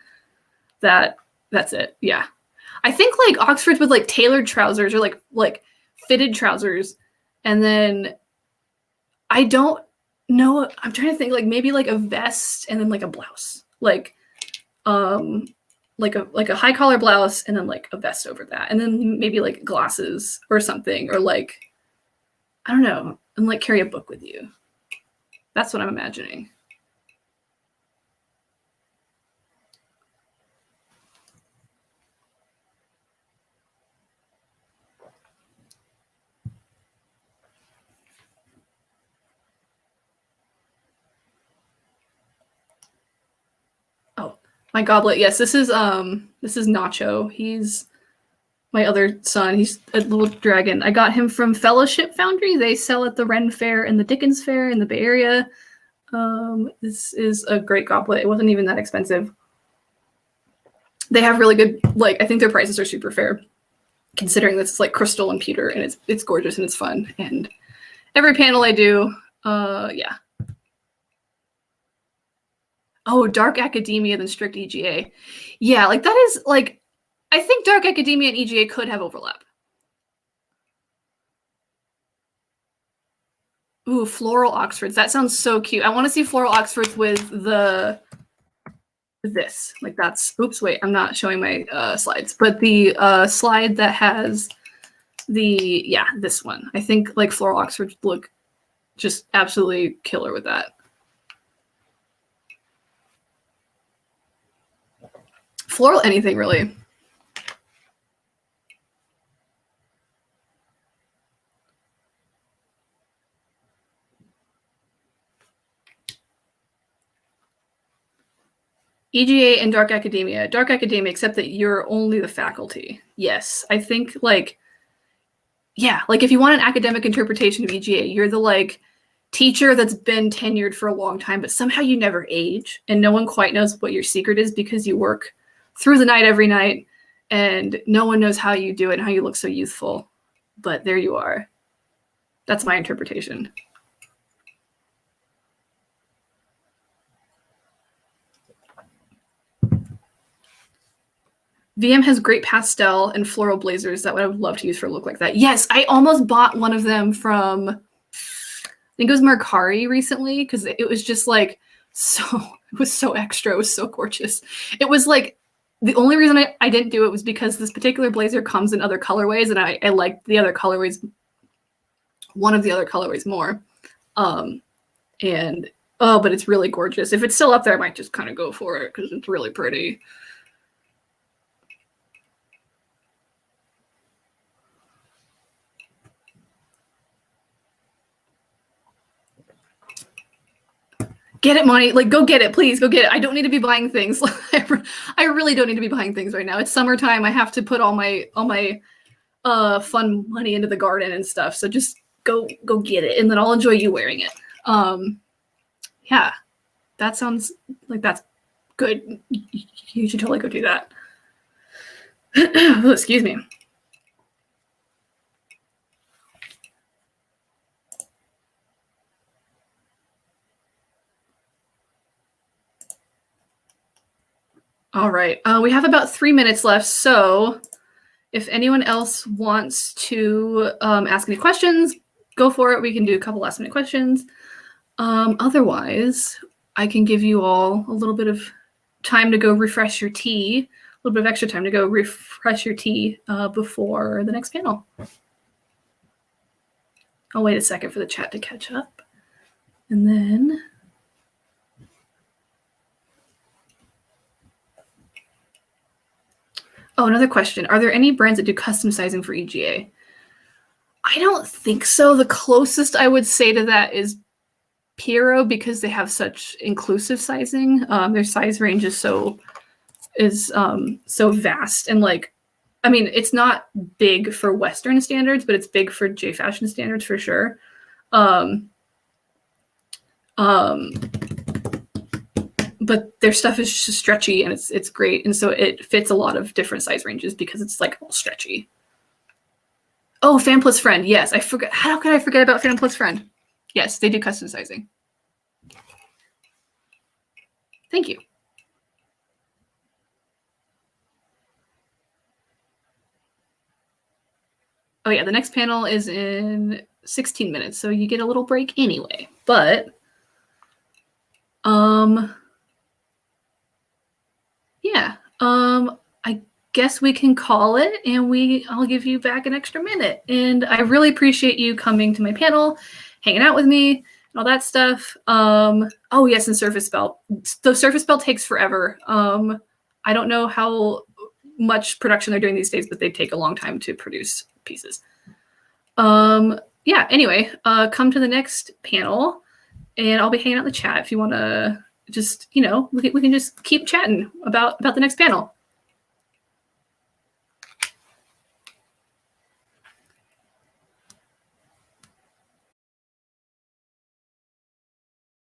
That's it. Yeah. I think like Oxfords with like tailored trousers, or like fitted trousers, and then I don't know, I'm trying to think, like maybe like a vest and then like a blouse, like a high collar blouse and then like a vest over that, and then maybe like glasses or something, or like, I don't know, and like carry a book with you. That's what I'm imagining. Oh, my goblet. Yes, this is Nacho. He's my other son. He's a little dragon. I got him from Fellowship Foundry. They sell at the Ren Fair and the Dickens Fair in the Bay Area. This is a great goblet. It wasn't even that expensive. They have really good, like, I think their prices are super fair, considering this is like crystal and pewter, and it's gorgeous and it's fun. And every panel I do, yeah. Oh, dark academia than strict EGA. Yeah, like that is like, I think dark academia and EGA could have overlap. Ooh, floral Oxfords. That sounds so cute. I want to see floral Oxfords with this. Like, that's, oops, wait, I'm not showing my slides, but the slide that has this one. I think like floral Oxfords look just absolutely killer with that. Floral anything, really. EGA and Dark Academia. Dark Academia, except that you're only the faculty. Yes, I think like, yeah, like if you want an academic interpretation of EGA, you're the like teacher that's been tenured for a long time, but somehow you never age and no one quite knows what your secret is because you work through the night every night and no one knows how you do it and how you look so youthful. But there you are. That's my interpretation. VM has great pastel and floral blazers that I would love to use for a look like that. Yes, I almost bought one of them from, I think it was Mercari recently, because it was just like, it was so extra. It was so gorgeous. It was like, the only reason I didn't do it was because this particular blazer comes in other colorways, and I liked the other colorways, one of the other colorways more. But it's really gorgeous. If it's still up there, I might just kind of go for it because it's really pretty. Get it, Monty. Like, go get it. Please, go get it. I don't need to be buying things. I really don't need to be buying things right now. It's summertime. I have to put all my fun money into the garden and stuff. So just go get it, and then I'll enjoy you wearing it. Yeah, that sounds like that's good. You should totally go do that. Oh, excuse me. All right, we have about 3 minutes left, so if anyone else wants to ask any questions, go for it. We can do a couple last minute questions. Otherwise, I can give you all a little bit of time to go refresh your tea, a little bit of extra time to go refresh your tea before the next panel. I'll wait a second for the chat to catch up. And then... Oh, another question. Are there any brands that do custom sizing for EGA? I don't think so. The closest I would say to that is Piero, because they have such inclusive sizing. Their size range is so vast, and like, I mean, it's not big for Western standards, but it's big for J fashion standards for sure. But their stuff is just stretchy and it's great, and so it fits a lot of different size ranges because it's like all stretchy. Oh, Fan Plus Friend, yes, I forgot. How could I forget about Fan Plus Friend? Yes, they do custom sizing. Thank you. Oh yeah, the next panel is in 16 minutes, so you get a little break anyway. But yeah, I guess we can call it, and I'll give you back an extra minute. And I really appreciate you coming to my panel, hanging out with me, and all that stuff. Oh yes, and Surface Belt. The Surface Belt takes forever. I don't know how much production they're doing these days, but they take a long time to produce pieces. Yeah, anyway, come to the next panel, and I'll be hanging out in the chat if you want to just, we can just keep chatting about the next panel.